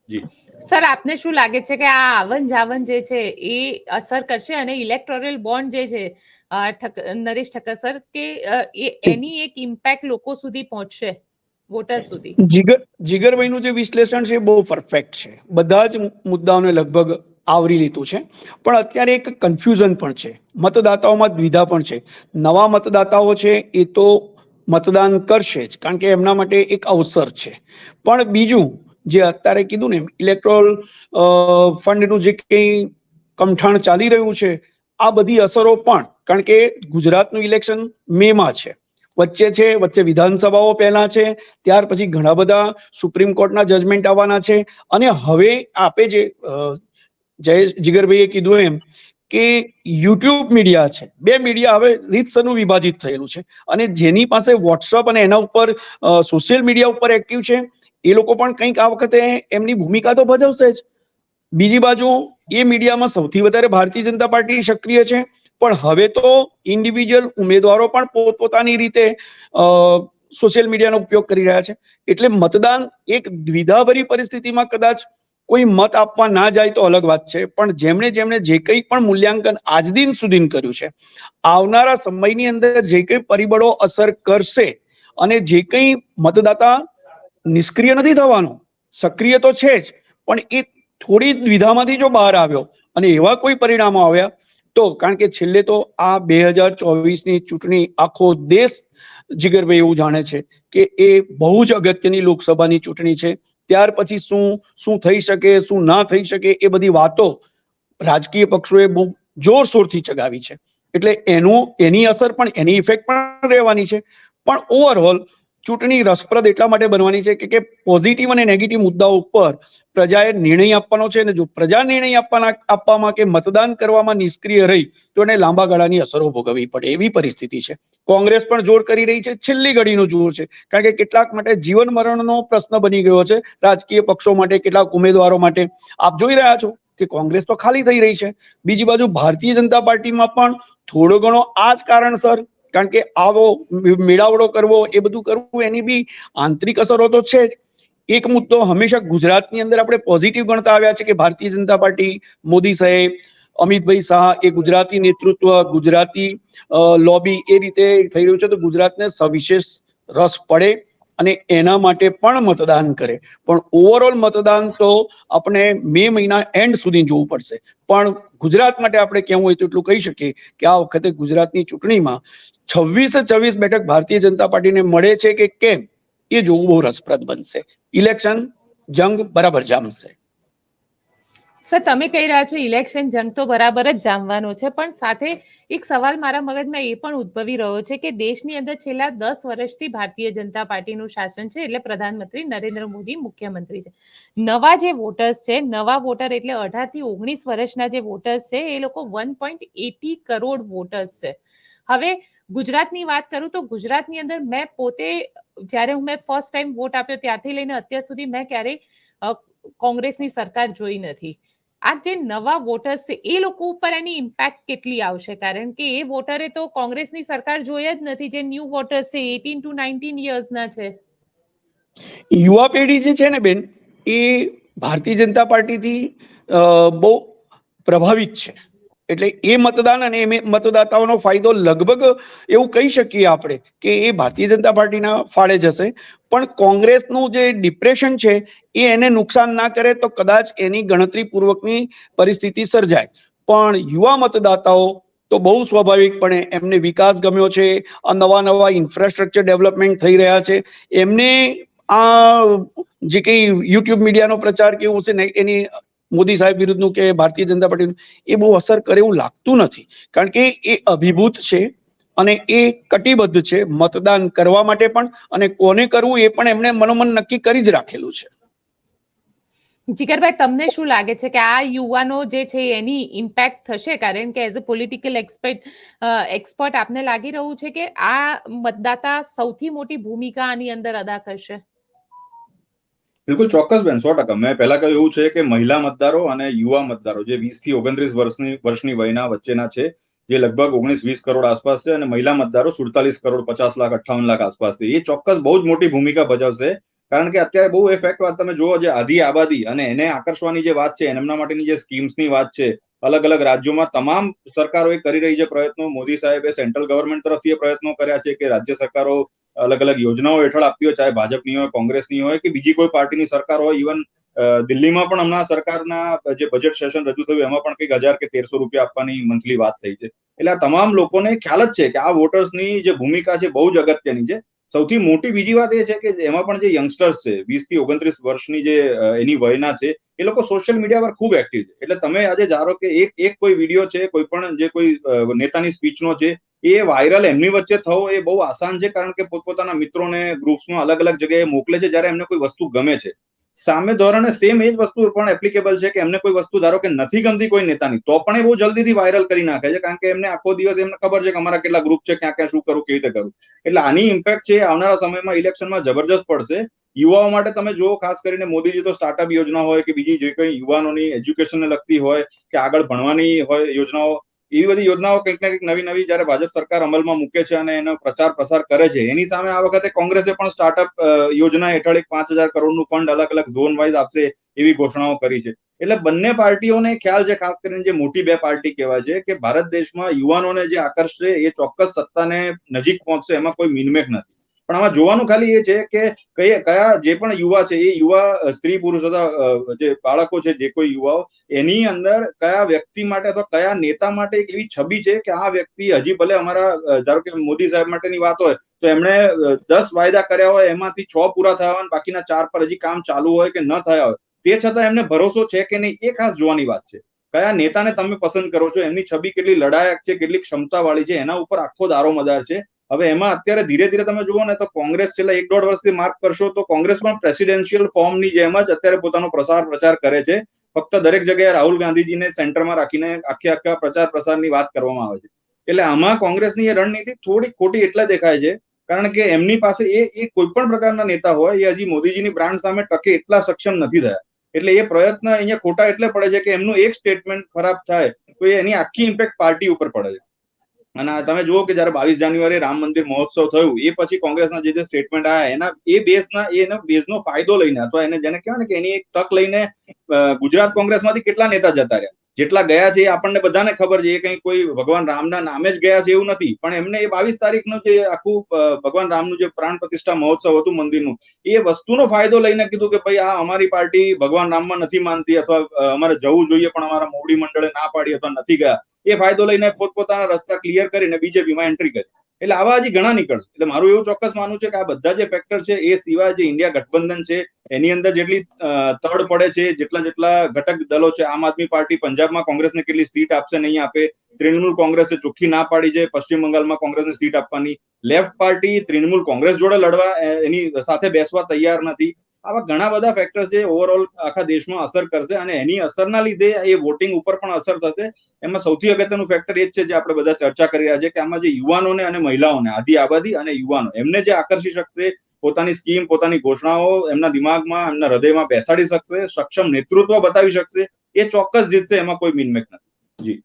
જી સર, આપને શું લાગે છે કે આ આવન જાવન જે છે એ અસર કરશે અને ઇલેક્ટોરલ બોન્ડ જે છે નરેશ ઠક્કર સર, કે એની એક ઇમ્પેક્ટ લોકો સુધી પહોંચશે, વોટર સુધી? જીગરભાઈનું જે વિશ્લેષણ છે બહુ પરફેક્ટ છે, બધા જ મુદ્દાઓને લગભગ આવરી લીધું છે. પણ અત્યારે એક કન્ફ્યુઝન પણ છે, મતદાતાઓમાં દ્વિધા પણ છે. નવા મતદાતાઓ છે એ તો મતદાન કરશે જ, કારણ કે એમના માટે એક અવસર છે. પણ બીજું જે અત્યારે કીધું ને, ઇલેક્ટ્રોલ ફંડનું જે કંઈ કમઠાણ ચાલી રહ્યું છે, આ બધી અસરો પણ, કારણ કે ગુજરાતનું ઇલેક્શન મેમાં છે, વચ્ચે વિધાનસભાઓ પહેલા છે, ત્યાર પછી ઘણા બધા સુપ્રીમ કોર્ટના જજમેન્ટ આવવાના છે. અને હવે આપે જે જીગરભાઈએ કીધું એમ કે યુટ્યુબ મીડિયા છે, બે મીડિયા હવે રીતસરનું વિભાજિત થયેલું છે. અને જેની પાસે વોટ્સઅપ અને એના ઉપર સોશિયલ મીડિયા ઉપર એક્ટિવ છે એ લોકો પણ કંઈક આ વખતે એમની ભૂમિકા તો ભજવશે જ. બીજી બાજુ એ મીડિયામાં સૌથી વધારે ભારતીય જનતા પાર્ટી સક્રિય છે, પણ હવે તો ઇન્ડિવિજ્યુઅલ ઉમેદવારો પણ પોતપોતાની રીતે સોશિયલ મીડિયાનો ઉપયોગ કરી રહ્યા છે. એટલે મતદાન એક દ્વિધાભરી પરિસ્થિતિમાં કદાચ કોઈ મત આપવા ના જાય તો અલગ વાત છે, પણ જેમણે જે કંઈ પણ મૂલ્યાંકન આજ દિન સુધી કર્યું છે, આવનારા સમયની અંદર જે કંઈ પરિબળો અસર કરશે, અને જે કંઈ મતદાતા નિષ્ક્રિય નથી થવાનો, સક્રિય તો છે જ, પણ એ થોડી દ્વિધામાંથી જો બહાર આવ્યો અને એવા કોઈ પરિણામો આવ્યા તો કારણ કે છેલ્લે તો આ 2024ની ચૂંટણી આખો દેશ જીગરભાઈ એવું જાણે છે કે એ બહુ જ અગત્યની લોકસભાની ચૂંટણી છે. ત્યાર પછી શું થઈ શકે, શું ના થઈ શકે, એ બધી વાતો રાજકીય પક્ષોએ બહુ જોરશોરથી ચગાવી છે. એટલે એની અસર પણ, એની ઇફેક્ટ પણ રહેવાની છે. પણ ઓવરઓલ ચૂંટણી રસપ્રદ એટલા માટે બનવાની છે કે પોઝિટિવ અને નેગેટિવ મુદ્દાઓ ઉપર પ્રજાએ નિર્ણય આપવાનો છે, અને જો પ્રજા નિર્ણય આપવામાં કે મતદાન કરવામાં નિષ્ક્રિય રહી તો એને લાંબા ગાળાની અસરો ભોગવવી પડે એવી પરિસ્થિતિ છે. કોંગ્રેસ પણ જોર કરી રહી છે, છેલ્લી ઘડીનો જોર છે, કારણ કે કેટલાક માટે જીવન મરણનો પ્રશ્ન બની ગયો છે રાજકીય પક્ષો માટે, કેટલાક ઉમેદવારો માટે. આપ જોઈ રહ્યા છો કે કોંગ્રેસ તો ખાલી થઈ રહી છે. બીજી બાજુ ભારતીય જનતા પાર્ટીમાં પણ થોડો ઘણો આ જ કારણસર, કારણ કે આવો મેળાવડો કરવો, એ બધું કરવું, એની બી આંતરિક અસરો તો છે જ. એક મુદ્દો હંમેશા ગુજરાતની અંદર આપણે પોઝિટિવ ગણતા આવ્યા છે કે ભારતીય જનતા પાર્ટી, મોદી સાહેબ, અમિતભાઈ શાહ, એ ગુજરાતી નેતૃત્વ, ગુજરાતી લોબી, એ રીતે થઈ રહ્યું છે. તો ગુજરાતને સવિશેષ રસ પડે અને એના માટે પણ મતદાન કરે. પણ ઓવરઓલ મતદાન તો આપણે મે મહિના એન્ડ સુધી જોવું પડશે. પણ ગુજરાત માટે આપણે કહેવું હોય તો એટલું કહી શકીએ કે આ વખતે ગુજરાતની ચૂંટણીમાં 26 બેઠક ભારતીય જનતા પાર્ટીને મળે છે કે કેમ, એ જોવું બહુ રસપ્રદ બનશે. ઇલેક્શન જંગ બરાબર જામશે. સર, તમે કહી રહ્યા છો ઇલેક્શન જંગ તો બરાબર જ જામવાનો છે, પણ સાથે એક સવાલ મારા મગજમાં એ પણ ઉદ્ભવી રહ્યો છે કે દેશની અંદર છેલ્લા 10 વર્ષથી ભારતીય જનતા પાર્ટીનું શાસન છે, એટલે પ્રધાનમંત્રી નરેન્દ્ર મોદી મુખ્યમંત્રી છે. નવા જે વોટર્સ છે, નવા વોટર એટલે 18 થી 19 વર્ષના જે વોટર્સ છે, એ લોકો 1.80 કરોડ વોટર્સ છે. હવે ગુજરાતની વાત કરું તો ગુજરાતની અંદર મેં પોતે, જ્યારે મેં ફર્સ્ટ ટાઈમ વોટ આપ્યો ત્યારથી લઈને અત્યાર સુધી મેં ક્યારેય કોંગ્રેસની સરકાર જોઈ નથી. આ જે નવા વોટર્સ છે એ લોકો ઉપર એની ઇમ્પેક્ટ કેટલી આવશે? કારણ કે એ વોટરે તો કોંગ્રેસની સરકાર જોઈ જ નથી. જે ન્યૂ વોટર્સ છે 18 to 19 યર્સના છે. યુવા પેઢી જે છે ને બેન, એ ભારતીય જનતા પાર્ટીથી બહુ પ્રભાવિત છે. એટલે એ મતદાન અને એ મતદાતાઓનો ફાયદો લગભગ એવું કહી શકીએ આપણે કે એ ભારતીય જનતા પાર્ટીના ફાળે જશે. પણ કોંગ્રેસનું જે ડિપ્રેશન છે એ એને નુકસાન ના કરે તો કદાચ એની ગણતરીપૂર્વકની પરિસ્થિતિ સર્જાય. પણ યુવા મતદાતાઓ તો બહુ સ્વાભાવિકપણે એમને વિકાસ ગમ્યો છે, આ નવા ઇન્ફ્રાસ્ટ્રક્ચર ડેવલપમેન્ટ થઈ રહ્યા છે, એમને આ જે કઈ યુટ્યુબ મીડિયાનો પ્રચાર કેવું છે ને એની મોદી સાહેબ વિરુદ્ધનું કે ભારતીય જનતા પાર્ટીનું, એ બહુ અસર કરે એવું લાગતું નથી. કારણ કે એ અભિભૂત છે અને એ કટિબદ્ધ છે મતદાન કરવા માટે પણ, અને કોને કરવું એ પણ એમણે મનોમન નક્કી કરી જ રાખેલું છે. જીગરભાઈ, તમને શું લાગે છે કે આ યુવાનો જે છે એની ઇમ્પેક્ટ થશે? કારણ કે એઝ અ પોલિટિકલ એક્સપર્ટ આપને લાગી રહ્યું છે કે આ મતદાતા સૌથી મોટી ભૂમિકા આની અંદર અદા કરશે? બિલકુલ ચોક્કસ બેન, 100%. મેં પહેલા કહ્યું એવું છે કે મહિલા મતદારો અને યુવા મતદારો જે 20 થી 29 વર્ષની વયના વચ્ચેના છે, જે લગભગ 19-20 કરોડ આસપાસ છે, અને મહિલા મતદારો 47 કરોડ 50 લાખ 58 લાખ આસપાસ છે. એ ચોક્કસ બહુ જ મોટી ભૂમિકા ભજવશે. કારણ કે અત્યારે બહુ એ ફેક્ટ વાત તમે જુઓ, જે આધી આબાદી અને એને આકર્ષવાની જે વાત છે, એમના માટેની જે સ્કીમ્સની વાત છે, અલગ અલગ રાજ્યોમાં તમામ સરકારોએ કરી રહી છે પ્રયત્નો. મોદી સાહેબે સેન્ટ્રલ ગવર્મેન્ટ તરફથી એ પ્રયત્નો કર્યા છે કે રાજ્ય સરકારો અલગ અલગ યોજનાઓ હેઠળ આપતી હોય, ચાહે ભાજપની હોય, કોંગ્રેસની હોય કે બીજી કોઈ પાર્ટીની સરકાર હોય. ઇવન દિલ્હીમાં પણ હમણાં સરકારના જે બજેટ સેશન રજૂ થયું એમાં પણ કંઈક 1000 કે 1300 રૂપિયા આપવાની મંથલી વાત થઈ છે. એટલે આ તમામ લોકોને ખ્યાલ જ છે કે આ વોટર્સની જે ભૂમિકા છે બહુ જ અગત્યની છે. સૌથી મોટી બીજી વાત એ છે કે એમાં પણ જે યંગસ્ટર્સ છે 20 થી 29 વર્ષની જે એની વયના છે, એ લોકો સોશિયલ મીડિયા પર ખૂબ એક્ટિવ છે. એટલે તમે આજે ધારો કે એક કોઈ વિડીયો છે, કોઈ પણ જે કોઈ નેતાની સ્પીચનો છે, એ વાયરલ એમની વચ્ચે થવો એ બહુ આસાન છે. કારણ કે પોતપોતાના મિત્રોને ગ્રુપ્સમાં અલગ અલગ જગ્યાએ મોકલે છે જ્યારે એમને કોઈ વસ્તુ ગમે છે. સામે ધોરણે સેમ એ જ વસ્તુ પણ એપ્લિકેબલ છે કે એમને કોઈ વસ્તુ ધારો કે નથી ગમતી કોઈ નેતાની, તો પણ એ બહુ જલ્દીથી વાયરલ કરી નાખે છે. કારણ કે એમને આખો દિવસ એમને ખબર છે કે અમારા કેટલા ગ્રુપ છે, ક્યાં ક્યાં શું કરું, કેવી રીતે કરું. એટલે આની ઇમ્પેક્ટ છે આવનારા સમયમાં ઇલેક્શનમાં જબરજસ્ત પડશે. યુવાઓ માટે તમે જુઓ, ખાસ કરીને મોદીજી તો સ્ટાર્ટઅપ યોજના હોય કે બીજી જે કંઈ યુવાનોની એજ્યુકેશનને લગતી હોય કે આગળ ભણવાની હોય યોજનાઓ, એવી બધી યોજનાઓ કંઈક ને કંઈક નવી જયારે ભાજપ સરકાર અમલમાં મૂકે છે અને એનો પ્રચાર પ્રસાર કરે છે, એની સામે આ વખતે કોંગ્રેસે પણ સ્ટાર્ટઅપ યોજના હેઠળ 5000 કરોડનું ફંડ અલગ અલગ ઝોન વાઇઝ આપશે એવી ઘોષણાઓ કરી છે. એટલે બંને પાર્ટીઓને ખ્યાલ છે, ખાસ કરીને જે મોટી બે પાર્ટી કહેવાય છે, કે ભારત દેશમાં યુવાનોને જે આકર્ષશે એ ચોક્કસ સત્તાને નજીક પહોંચશે, એમાં કોઈ મિનમેક નથી. પણ આમાં જોવાનું ખાલી એ છે કે કયા જે પણ યુવા છે એ યુવા સ્ત્રી પુરુષ અથવા જે બાળકો છે, જે કોઈ યુવાઓ, એની અંદર કયા વ્યક્તિ માટે અથવા કયા નેતા માટે એક એવી છબી છે કે આ વ્યક્તિ હજી ભલે અમારા ધારો કે મોદી સાહેબ માટેની વાત હોય તો એમણે 10 વાયદા કર્યા હોય, એમાંથી 6 પૂરા થયા હોય, બાકીના 4 પર હજી કામ ચાલુ હોય કે ન થયા હોય, તે છતાં એમને ભરોસો છે કે નહીં, એ ખાસ જોવાની વાત છે. કયા નેતાને તમે પસંદ કરો છો, એમની છબી કેટલી લડાયક છે, કેટલી ક્ષમતા વાળી છે, એના ઉપર આખો દારોમદાર છે. હવે એમાં અત્યારે ધીરે ધીરે તમે જુઓ ને તો કોંગ્રેસ છેલ્લા 1-1.5 વર્ષથી માર્ક કરશો તો કોંગ્રેસ પણ પ્રેસિડેન્શિયલ ફોર્મની જેમ જ અત્યારે પોતાનો પ્રચાર કરે છે. ફક્ત દરેક જગ્યાએ રાહુલ ગાંધીજીને સેન્ટરમાં રાખીને આખા પ્રચાર પ્રસારની વાત કરવામાં આવે છે. એટલે આમાં કોંગ્રેસની એ રણનીતિ થોડી ખોટી એટલે દેખાય છે કારણ કે એમની પાસે એ કોઈ પણ પ્રકારના નેતા હોય એ હજી મોદીજીની બ્રાન્ડ સામે ટકે એટલા સક્ષમ નથી થયા. એટલે એ પ્રયત્ન અહીંયા ખોટા એટલે પડે છે કે એમનું એક સ્ટેટમેન્ટ ખરાબ થાય તો એની આખી ઇમ્પેક્ટ પાર્ટી ઉપર પડે છે. અને તમે જુઓ કે જયારે 22 જાન્યુઆરી રામ મંદિર મહોત્સવ થયું એ પછી કોંગ્રેસના જે સ્ટેટમેન્ટ આવ્યા એના બેઝનો ફાયદો લઈને અથવા એને જેને કહેવાય ને કે એની એક તક લઈને ગુજરાત કોંગ્રેસમાંથી કેટલા નેતા જતા રહ્યા, જેટલા ગયા છે એ આપણને બધાને ખબર છે. એ કઈ કોઈ ભગવાન રામના નામે જ ગયા છે એવું નથી, પણ એમને એ 22 તારીખનું જે આખું ભગવાન રામનું જે પ્રાણ પ્રતિષ્ઠા મહોત્સવ હતું મંદિરનું, એ વસ્તુનો ફાયદો લઈને કીધું કે ભાઈ આ અમારી પાર્ટી ભગવાન રામમાં નથી માનતી અથવા અમારે જવું જોઈએ પણ અમારા મોવડી મંડળે ના પાડી અથવા નથી ગયા, એ ફાયદો લઈને પોતપોતાના રસ્તા ક્લિયર કરીને બીજેપીમાં એન્ટ્રી કરી. એટલે આવા હજી ઘણા નીકળશે. એટલે મારું એવું ચોક્કસ માનવું છે કે આ બધા જે ફેક્ટર છે એ સિવાય જે ઇન્ડિયા ગઠબંધન છે એની અંદર જેટલી તડ પડે છે, જેટલા ઘટક દળો છે, આમ આદમી પાર્ટી પંજાબમાં કોંગ્રેસને કેટલી સીટ આપશે નહીં આપે, તૃણમૂલ કોંગ્રેસે ચોખ્ખી ના પાડી છે પશ્ચિમ બંગાળમાં કોંગ્રેસને સીટ આપવાની, લેફ્ટ પાર્ટી તૃણમૂલ કોંગ્રેસ જોડે લડવા એની સાથે બેસવા તૈયાર નથી. આવા ઘણા બધા ફેક્ટર્સ છે ઓવરઓલ આખા દેશમાં અસર કરશે અને એની અસરના લીધે એ વોટિંગ ઉપર પણ અસર થશે. એમાં સૌથી અગત્યનું ફેક્ટર એ જ છે જે આપણે બધા ચર્ચા કરી રહ્યા છે કે આમાં જે યુવાનોને અને મહિલાઓને, આદિ આબાદી અને યુવાનો, એમને જે આકર્ષી શકશે, પોતાની સ્કીમ, પોતાની ઘોષણાઓ એમના દિમાગમાં, એમના હૃદયમાં બેસાડી શકશે, સક્ષમ નેતૃત્વ બતાવી શકશે, એ ચોક્કસ જીતશે. એમાં કોઈ મિનમેક નથી. જી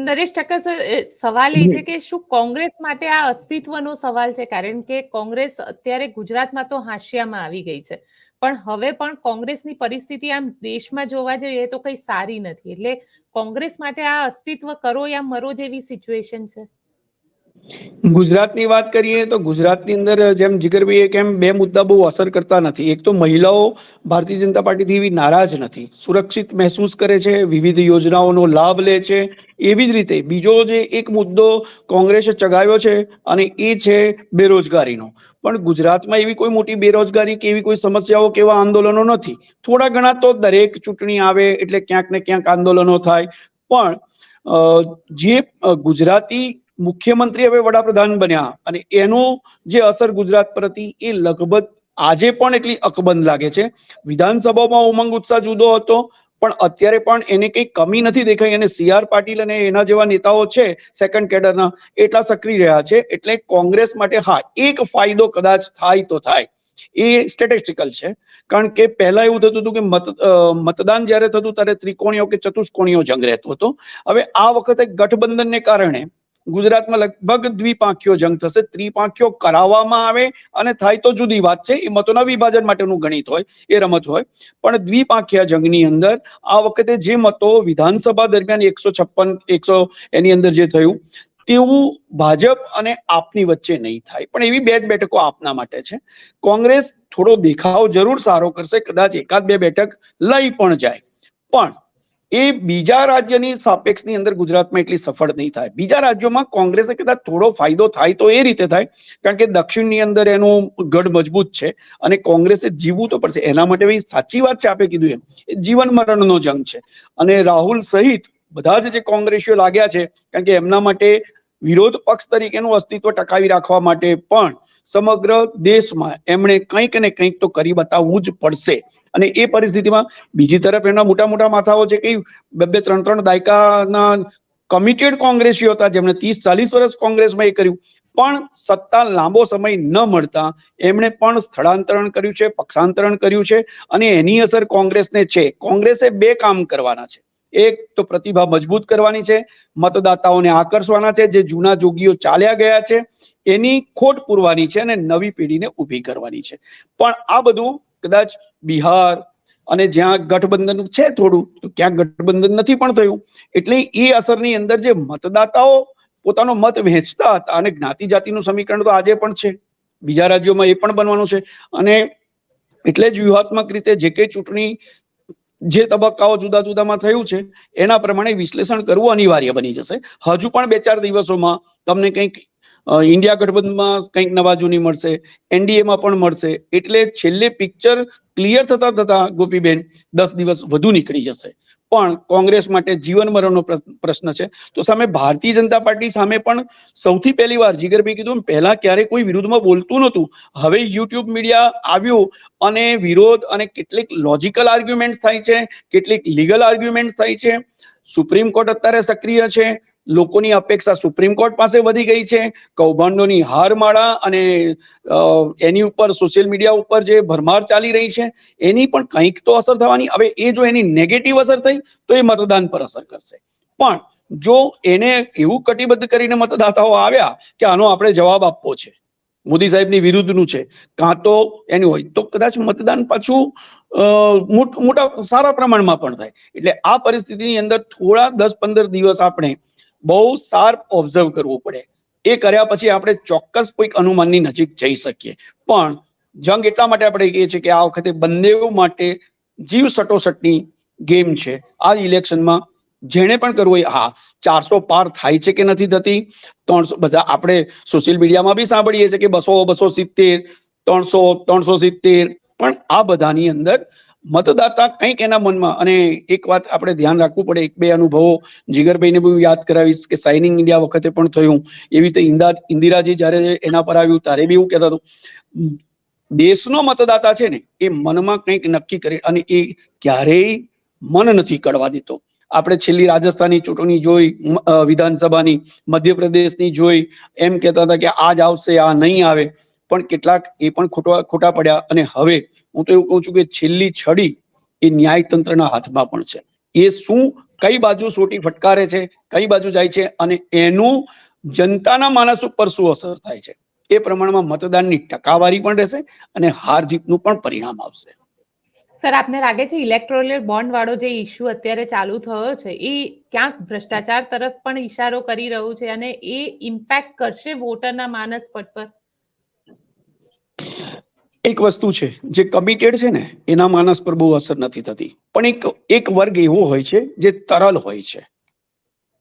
નરેશ ઠક્કર સર, સવાલ એ છે કે શું કોંગ્રેસ માટે આ અસ્તિત્વનો સવાલ છે? કારણ કે કોંગ્રેસ અત્યારે ગુજરાતમાં તો હાશિયામાં આવી ગઈ છે, પણ હવે પણ કોંગ્રેસની પરિસ્થિતિ આમ દેશમાં જોવા જઈએ તો કઈ સારી નથી. એટલે કોંગ્રેસ માટે આ અસ્તિત્વ કરો યા મરો જેવી સિચ્યુએશન છે. ગુજરાતની વાત કરીએ તો ગુજરાતની અંદર જેમ જીગરભાઈએ કેમ બે મુદ્દા બહુ અસર કરતા નથી. એક તો મહિલાઓ ભારતીય જનતા પાર્ટીથી એવી નારાજ નથી, સુરક્ષિત મહેસૂસ કરે છે, વિવિધ યોજનાઓનો લાભ લે છે. એવી જ રીતે બીજો જે એક મુદ્દો કોંગ્રેસે ચગાવ્યો છે અને એ છે બેરોજગારીનો. પણ ગુજરાતમાં એવી કોઈ મોટી બેરોજગારી કે એવી કોઈ સમસ્યાઓ કે એવા આંદોલનો નથી. થોડા ઘણા તો દરેક ચૂંટણી આવે એટલે ક્યાંક ને ક્યાંક આંદોલનો થાય, પણ જે ગુજરાતી મુખ્યમંત્રી હવે વડાપ્રધાન બન્યા અને એનું જે અસર ગુજરાત પર હતી એ લગભગ આજે પણ એટલી અકબંધ લાગે છે. વિધાનસભામાં ઉમંગ ઉત્સાહ જુદો હતો, પણ અત્યારે પણ એને કઈ કમી નથી દેખાઈ અને CR પાટીલ અને એના જેવા નેતાઓ છે સેકન્ડ કેડરના એટલા સક્રિય રહ્યા છે. એટલે કોંગ્રેસ માટે હા એક ફાયદો કદાચ થાય તો થાય, એ સ્ટેટિસ્ટિકલ છે. કારણ કે પહેલા એવું થતું હતું કે મતદાન જયારે થતું ત્યારે ત્રિકોણીયો કે ચતુષ્કોણીયો જંગ રહેતો હતો. હવે આ વખતે ગઠબંધનને કારણે ગુજરાતમાં લગભગ દ્વિપાંખીયો જંગ થશે. ત્રિપાંખીયો કરાવવામાં આવે અને થાય તો જુદી વાત છે, એ મતોના વિભાજન માટેનું ગણિત હોય, એ રમત હોય. પણ દ્વિપાંખીયા જંગની અંદર આ વખતે જે મતો વિધાનસભા દરમિયાન 156 એની અંદર જે થયું તેવું ભાજપ અને આપની વચ્ચે નહીં થાય. પણ એવી 2 જ બેઠકો આપના માટે છે. કોંગ્રેસ થોડો દેખાવ જરૂર સારો કરશે, કદાચ 1-2 બેઠક લઈ પણ જાય, પણ એ બીજા રાજ્યની સાપેક્ષની અંદર ગુજરાતમાં એટલી સફળ નહીં થાય. બીજા રાજ્યોમાં કોંગ્રેસને કદાચ થોડો ફાયદો થાય તો એ રીતે થાય, કારણ કે દક્ષિણની અંદર એનું ગઢ મજબૂત છે અને કોંગ્રેસે જીવવું તો પડશે. એના માટે ભાઈ સાચી વાત છે, આપે કીધું એમ જીવન મરણનો જંગ છે અને રાહુલ સહિત બધા જ જે કોંગ્રેસીઓ લાગ્યા છે, કારણ કે એમના માટે વિરોધ પક્ષ તરીકેનું અસ્તિત્વ ટકાવી રાખવા માટે પણ સમગ્ર દેશમાં એમણે કંઈક ને કંઈક તો કરી બતાવવું જ પડશે. અને એ પરિસ્થિતિમાં બીજી તરફ એના મોટા મોટા માથાઓ છે કે 2-3 દાયકાના કમિટેડ કોંગ્રેસીઓ હતા જેમણે 30-40 વર્ષ કોંગ્રેસમાં એ કર્યું, પણ સત્તા લાંબો સમય ન મળતા એમણે પણ સ્થળાંતરણ કર્યું છે, પક્ષાંતરણ કર્યું છે અને એની અસર કોંગ્રેસને છે. કોંગ્રેસે 2 કામ કરવાના છે. એક તો પ્રતિભા મજબૂત કરવાની છે, મતદાતાઓને આકર્ષવાના છે, જે જૂના જોગીઓ ચાલ્યા ગયા છે એની ખોટ પૂરવાની છે અને નવી પેઢીને ઊભી કરવાની છે. પણ આ બધું કદાચ બિહાર અને જ્યાં ગઠબંધન છે થોડું, તો ક્યાંક ગઠબંધન નથી પણ થયું. એટલે એ અસરની અંદર જે મતદાતાઓ પોતાનો મત વહેંચતા હતા, અને જ્ઞાતિ જાતિનું સમીકરણ તો આજે પણ છે, બીજા રાજ્યોમાં એ પણ બનવાનું છે. અને એટલે જ વ્યૂહાત્મક રીતે જે કંઈ ચૂંટણી જે તબક્કાઓ જુદા જુદામાં થયું છે એના પ્રમાણે વિશ્લેષણ કરવું અનિવાર્ય બની જશે. હજુ પણ 2-4 દિવસોમાં તમને કંઈક ઇન્ડિયા ગઠબંધનમાં કંઈક નવા જૂની મળશે, એનડીએમાં પણ મળશે. એટલે છેલ્લે પિક્ચર ક્લિયર થતા થતા ગોપીબેન 10 દિવસ વધુ નીકળી જશે. પણ કોંગ્રેસ માટે જીવન મરણનો પ્રશ્ન છે. તો સામે ભારતીય જનતા પાર્ટી સામે પણ સૌથી પહેલી વાર જીગરભાઈ કીધું પહેલા ક્યારેય કોઈ વિરુદ્ધમાં બોલતું નહોતું. હવે યુટ્યુબ મીડિયા આવ્યું અને વિરોધ અને કેટલીક લોજિકલ આર્ગ્યુમેન્ટ થાય છે, કેટલીક લીગલ આર્ગ્યુમેન્ટ થાય છે. સુપ્રીમ કોર્ટ અત્યારે સક્રિય છે. લોકોની અપેક્ષા સુપ્રીમ કોર્ટ પાસે વધી ગઈ છે. કૌભાંડોની હારમાળા અને એની ઉપર સોશિયલ મીડિયા ઉપર જે ભરમાર ચાલી રહી છે એની પણ કંઈક તો અસર થવાની. હવે એ જો એની નેગેટિવ અસર થઈ તો એ મતદાન પર અસર કરશે. પણ જો એને એવું કટિબદ્ધ કરીને મતદાતાઓ આવ્યા કે આનો આપણે જવાબ આપવો છે, મોદી સાહેબની વિરુદ્ધનું છે, કાં તો એનું હોય તો કદાચ મતદાન પાછું મોટા સારા પ્રમાણમાં પણ થાય. એટલે આ પરિસ્થિતિની અંદર થોડા 10-15 દિવસ આપણે બહુ શાર્પ ઓબ્ઝર્વ કરવું પડે. એ કર્યા પછી આપણે ચોક્કસ કોઈક અનુમાનની નજીક જઈ શકીએ. પણ જંગ એટલા માટે આપણે કહીએ છીએ કે આ વખતે બંને માટે જીવ સટોસટની ગેમ છે. આ ઇલેક્શનમાં જેણે પણ કરવું હોય, હા 400 પાર થાય છે કે નથી થતી, 300 બધા આપણે સોશિયલ મીડિયામાં બી સાંભળીએ છીએ કે 200, 270, 300, 370. પણ આ બધાની અંદર મતદાતા કંઈક એના મનમાં, અને એક વાત આપણે ધ્યાન રાખવું પડે, 1-2 અનુભવો જીગરભાઈને બી યાદ કરાવીશ કે સાઇનિંગ ઇન્ડિયા વખતે પણ થયું. એવી રીતે ઇન્દિરાજી જ્યારે એના પર આવ્યું ત્યારે બી એવું કહેતા હતું. દેશનો મતદાતા છે ને એ મનમાં કંઈક નક્કી કરે અને એ ક્યારેય મન નથી કડવા દેતો. આપણે છેલ્લી રાજસ્થાનની ચૂંટણી જોઈ, વિધાનસભાની, મધ્યપ્રદેશની જોઈ, એમ કહેતા હતા કે આ જ આવશે, આ નહીં આવે. પણ કેટલાક એ પણ ખોટા પડ્યા. અને હવે હું તો એવું કહું છું કે છેલ્લી છડી એ ન્યાયતંત્રના હાથમાં પણ છે. એ શું કઈ બાજુ સોટી ફટકારે છે, કઈ બાજુ જાય છે અને એનું જનતાના માનસ ઉપર શું અસર થાય છે એ પ્રમાણમાં મતદાનની ટકાવારી પણ રહેશે અને હાર જીતનું પણ પરિણામ આવશે. સર, આપને લાગે છે ઇલેક્ટોરલ બોન્ડ વાળો જે ઇશ્યુ અત્યારે ચાલુ થયો છે એ ક્યાંક ભ્રષ્ટાચાર તરફ પણ ઈશારો કરી રહ્યું છે અને એ ઇમ્પેક્ટ કરશે વોટરના માનસ પટ પર? એક વસ્તુ છે, જે કમિટેડ છે ને એના માનસ પર બહુ અસર નથી થતી. પણ એક વર્ગ એવો હોય છે જે તરલ હોય છે.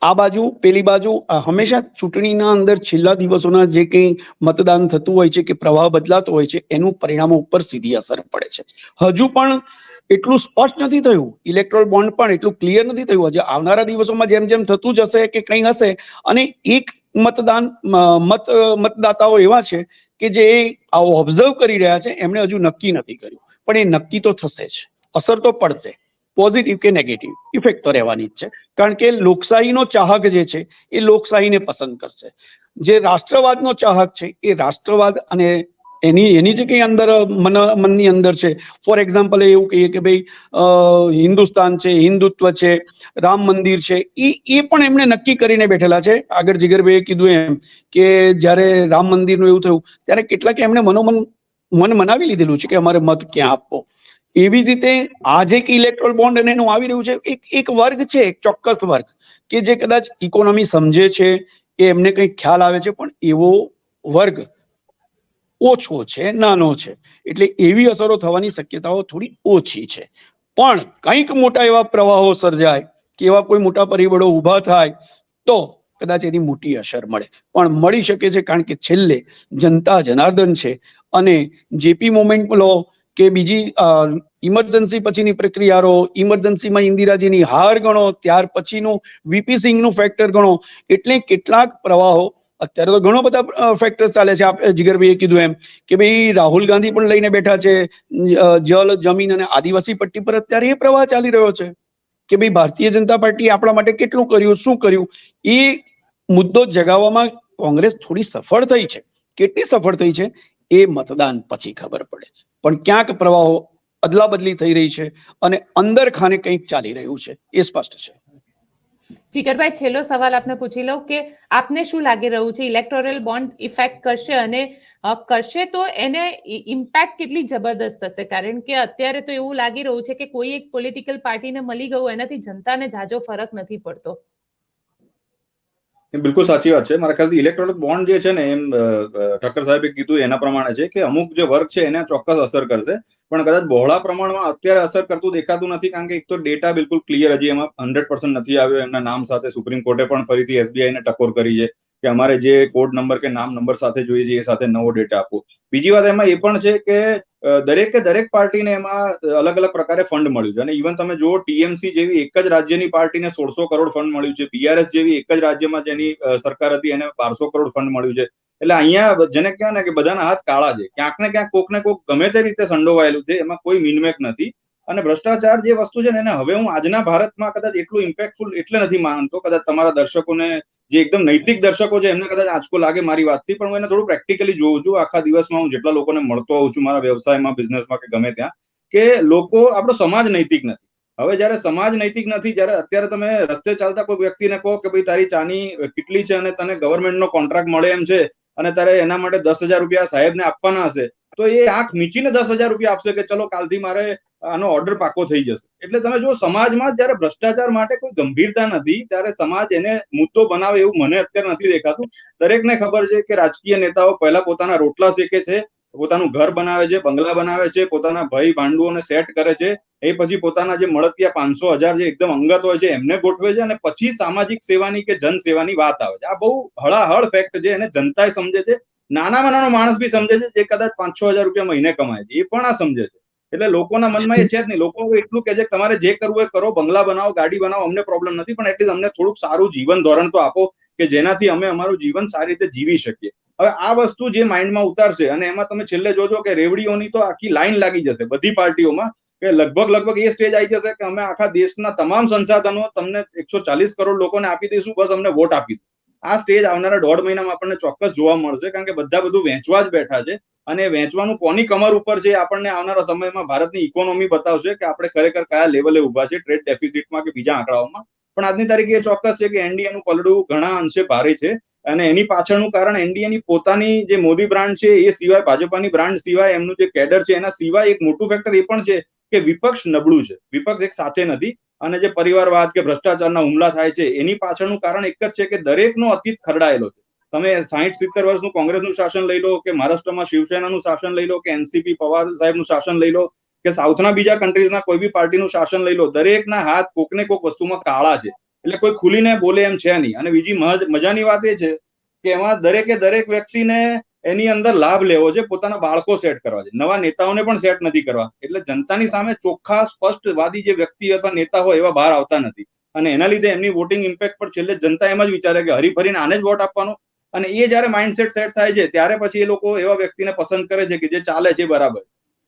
આ બાજુ પેલી બાજુ હંમેશા ચૂંટણીના અંદર છેલ્લા દિવસોના જે કંઈ મતદાન થતું હોય છે કે પ્રવાહ બદલાતો હોય છે એનું પરિણામો ઉપર સીધી અસર પડે છે. હજુ પણ એટલું સ્પષ્ટ નથી થયું, ઇલેક્ટોરલ બોન્ડ પણ એટલું ક્લિયર નથી થયું. હજી આવનારા દિવસોમાં જેમ જેમ થતું જશે કે કંઈ હશે, અને એક મતદાતાઓ એવા છે કે જે ઓબ્ઝર્વ કરી રહ્યા છે, એમણે હજુ નક્કી નથી કર્યું. પણ એ નક્કી તો થશે જ, અસર તો પડશે, પોઝિટિવ કે નેગેટિવ ઇફેક્ટ તો રહેવાની જ છે. કારણ કે લોકશાહીનો ચાહક જે છે એ લોકશાહીને પસંદ કરશે. જે રાષ્ટ્રવાદનો ચાહક છે એ રાષ્ટ્રવાદ અને એની જે કંઈ અંદર મનની અંદર છે, ફોર એક્ઝામ્પલ એવું કહીએ કે ભાઈ હિન્દુસ્તાન છે, હિન્દુત્વ છે, રામ મંદિર છે, એ પણ એમણે નક્કી કરીને બેઠેલા છે. આગળ જીગરભાઈએ કીધું એમ કે જ્યારે રામ મંદિરનું એવું થયું ત્યારે કેટલાક એમણે મન મનાવી લીધેલું છે કે અમારે મત ક્યાં આપવો. એવી જ રીતે આ જે ઇલેક્ટોરલ બોન્ડ અને એનું આવી રહ્યું છે, એક વર્ગ છે, એક ચોક્કસ વર્ગ કે જે કદાચ ઇકોનોમી સમજે છે, એ એમને કંઈક ખ્યાલ આવે છે, પણ એવો વર્ગ ઓછો છે, નાનો છે. એટલે એવી અસરો થવાની શક્યતાઓ થોડી ઓછી છે. પણ કંઈક મોટા એવા પ્રવાહો સર્જાય કે એવા કોઈ મોટા પરિબળો ઊભા થાય તો કદાચ એની મોટી અસર મળે. પણ મળી શકે છે કારણ કે છેલ્લે જનતા જનાર્દન છે. અને જેપી મોમેન્ટ લો કે બીજી ઇમરજન્સી પછીની પ્રક્રિયાઓ, ઇમરજન્સીમાં ઇન્દિરાજીની હાર ગણો, ત્યાર પછીનું વીપી સિંહનું ફેક્ટર ગણો, એટલે કેટલાક પ્રવાહો, અત્યારે તો ઘણો બધા ફેક્ટર ચાલે છે. જીગરભાઈએ કીધું એમ કે ભાઈ રાહુલ ગાંધી પણ લઈને બેઠા છે જલ, જમીન અને આદિવાસી પટ્ટી પર. અત્યારે એ પ્રવાહ ચાલી રહ્યો છે કે ભાઈ ભારતીય જનતા પાર્ટી આપણા માટે કેટલું કર્યું, શું કર્યું. એ મુદ્દો જગાવવામાં કોંગ્રેસ થોડી સફળ થઈ છે. કેટલી સફળ થઈ છે એ મતદાન પછી ખબર પડે. પણ ક્યાંક પ્રવાહો અદલા બદલી થઈ રહી છે અને અંદર ખાને કંઈક ચાલી રહ્યું છે, એ સ્પષ્ટ છે. જીગરભાઈ, છેલ્લો સવાલ આપને પૂછી લઉં કે આપને શું લાગી રહ્યું છે, ઇલેક્ટોરલ બોન્ડ ઇફેક્ટ કરશે અને કરશે તો એને ઇમ્પેક્ટ કેટલી જબરદસ્ત થશે? કારણ કે અત્યારે તો એવું લાગી રહ્યું છે કે કોઈ એક પોલિટિકલ પાર્ટીને મળી ગયું એનાથી જનતાને ઝાઝો ફરક નથી પડતો. બિલકુલ સાચી વાત છે. મારા ખ્યાલથી ઇલેક્ટ્રોનિક બોન્ડ જે છે ને એમ ઠક્કર સાહેબે કીધું એના પ્રમાણે છે કે અમુક જે વર્ગ છે એને ચોક્કસ અસર કરશે, પણ કદાચ બહોળા પ્રમાણમાં અત્યારે અસર કરતું દેખાતું નથી, કારણ કે એક તો ડેટા બિલકુલ ક્લિયર હજી એમાં 100% નથી આવ્યો. એમના નામ સાથે સુપ્રીમ કોર્ટે પણ ફરીથી SBI ને ટકોર કરી છે કે અમારે જે કોડ નંબર કે નામ નંબર સાથે જોઈએ છે એ સાથે નવો ડેટા આપવો. બીજી વાત એમાં એ પણ છે કે દરેક પાર્ટીને એમાં અલગ અલગ પ્રકારે ફંડ મળ્યું છે, અને ઇવન તમે જુઓ TMC જેવી એક જ રાજ્યની પાર્ટીને 1600 કરોડ ફંડ મળ્યું છે, BRS જેવી એક જ રાજ્યમાં જેની સરકાર હતી એને 1200 કરોડ ફંડ મળ્યું છે. એટલે અહીંયા જેને કહેવાય ને કે બધાના હાથ કાળા છે, ક્યાંક ને ક્યાંક કોક ને કોક ગમે તે રીતે સંડોવાયેલું છે, એમાં કોઈ મિનમેક નથી. અને ભ્રષ્ટાચાર જે વસ્તુ છે ને એને હવે હું આજના ભારતમાં કદાચ એટલું ઇમ્પેક્ટફુલ એટલે નથી માનતો, કદાચ તમારા દર્શકોને જે એકદમ નૈતિક દર્શકો છે એમને કદાચ આંચકો લાગે મારી વાતથી, પણ હું એને થોડું પ્રેક્ટિકલી જોઉં છું. આખા દિવસમાં હું જેટલા લોકોને મળતો હોઉં છું મારા વ્યવસાયમાં, બિઝનેસમાં કે ગમે ત્યાં, કે લોકો આપણો સમાજ નૈતિક નથી. હવે જયારે સમાજ નૈતિક નથી, જયારે અત્યારે તમે રસ્તે ચાલતા કોઈ વ્યક્તિને કહો કે ભાઈ તારી ચાની કેટલી છે અને તને ગવર્મેન્ટનો કોન્ટ્રાક્ટ મળે એમ છે અને તારે એના માટે 10,000 રૂપિયા સાહેબને આપવાના હશે, તો એ આંખ મીચીને 10,000 રૂપિયા આપશે કે ચલો કાલથી મારે આનો ઓર્ડર પાકો થઈ જશે. એટલે તમે જો સમાજમાં જયારે ભ્રષ્ટાચાર માટે કોઈ ગંભીરતા નથી ત્યારે સમાજ એને મુદ્દો બનાવે એવું મને અત્યારે નથી દેખાતું. દરેકને ખબર છે કે રાજકીય નેતાઓ પહેલા પોતાના રોટલા શેકે છે, પોતાનું ઘર બનાવે છે, બંગલા બનાવે છે, પોતાના ભાઈ ભાંડુઓને સેટ કરે છે, એ પછી પોતાના જે મળતિયા 500,000 જે એકદમ અંગત હોય છે એમને ગોઠવે છે, અને પછી સામાજિક સેવાની કે જન સેવાની વાત આવે છે. આ બહુ હળાહળ ફેક્ટ છે, એને જનતા સમજે છે, નાનામાં નાનો માણસ બી સમજે છે, જે કદાચ 5-6 હજાર રૂપિયા મહિને કમાય છે એ પણ આ સમજે છે. એટલે લોકોના મનમાં એ છે જ નહીં. લોકો એટલું કે છે કે તમારે જે કરવું એ કરો, બંગલા બનાવો, ગાડી બનાવો, અમને પ્રોબ્લેમ નથી, પણ એટલીસ્ટ અમને થોડુંક સારું જીવન ધોરણ તો આપો કે જેનાથી અમે અમારું જીવન સારી રીતે જીવી શકીએ. હવે આ વસ્તુ જે માઇન્ડમાં ઉતારશે, અને એમાં તમે છેલ્લે જોજો કે રેવડીઓની તો આખી લાઈન લાગી જશે બધી પાર્ટીઓમાં, કે લગભગ એ સ્ટેજ આવી જશે કે અમે આખા દેશના તમામ સંસાધનો તમને 140 કરોડ લોકોને આપી દઈશું, બસ અમને વોટ આપી દો. આ સ્ટેજ આવનારા 1.5 મહિનામાં આપણને ચોક્કસ જોવા મળશે, કારણ કે બધા બધું વેચવા જ બેઠા છે, અને વેચવાનું કોની કમર ઉપર છે આપણને આવનારા સમયમાં ભારતની ઇકોનોમી બતાવશે કે આપણે ખરેખર કયા લેવલે ઉભા છે, ટ્રેડ ડેફિસિટમાં કે બીજા આંકડાઓમાં. પણ આજની તારીખે એ ચોક્કસ છે કે એનડીએનું પલડું ઘણા અંશે ભારે છે, અને એની પાછળનું કારણ એનડીએની પોતાની જે મોદી બ્રાન્ડ છે એ સિવાય, ભાજપાની બ્રાન્ડ સિવાય, એમનું જે કેડર છે એના સિવાય એક મોટું ફેક્ટર એ પણ છે કે વિપક્ષ નબળું છે. વિપક્ષ એક સાથે નથી, અને જે પરિવારવાદ કે ભ્રષ્ટાચારના હુમલા થાય છે એની પાછળનું કારણ એક જ છે કે દરેકનો અતીત ખરડાયેલો છે. તમે 60-70 વર્ષનું કોંગ્રેસનું શાસન લઈ લો, કે મહારાષ્ટ્રમાં શિવસેનાનું શાસન લઈ લો, કે NCP પવાર સાહેબનું શાસન લઈ લો, કે સાઉથના બીજા કન્ટ્રીઝના કોઈ બી પાર્ટીનું શાસન લઈ લો, દરેકના હાથ કોકને કોક વસ્તુમાં કાળા છે. એટલે કોઈ ખુલીને બોલે એમ છે નહીં. અને બીજી મજાની વાત એ છે કે એમાં દરેક વ્યક્તિને એની અંદર લાભ લેવો છે, પોતાના બાળકો સેટ કરવા છે, નવા નેતાઓને પણ સેટ નથી કરવા. એટલે જનતાની સામે ચોખ્ખા સ્પષ્ટવાદી જે વ્યક્તિ અથવા નેતા હોય એવા બહાર આવતા નથી, અને એના લીધે એમની વોટિંગ ઇમ્પેક્ટ પર છેલ્લે જનતા એમ જ વિચારે કે હરીફરીને આને જ વોટ આપવાનો. અને એ જયારે માઇન્ડસેટ સેટ થાય છે ત્યારે પછી એ લોકો એવા વ્યક્તિને પસંદ કરે છે કે જે ચાલે છે બરાબર.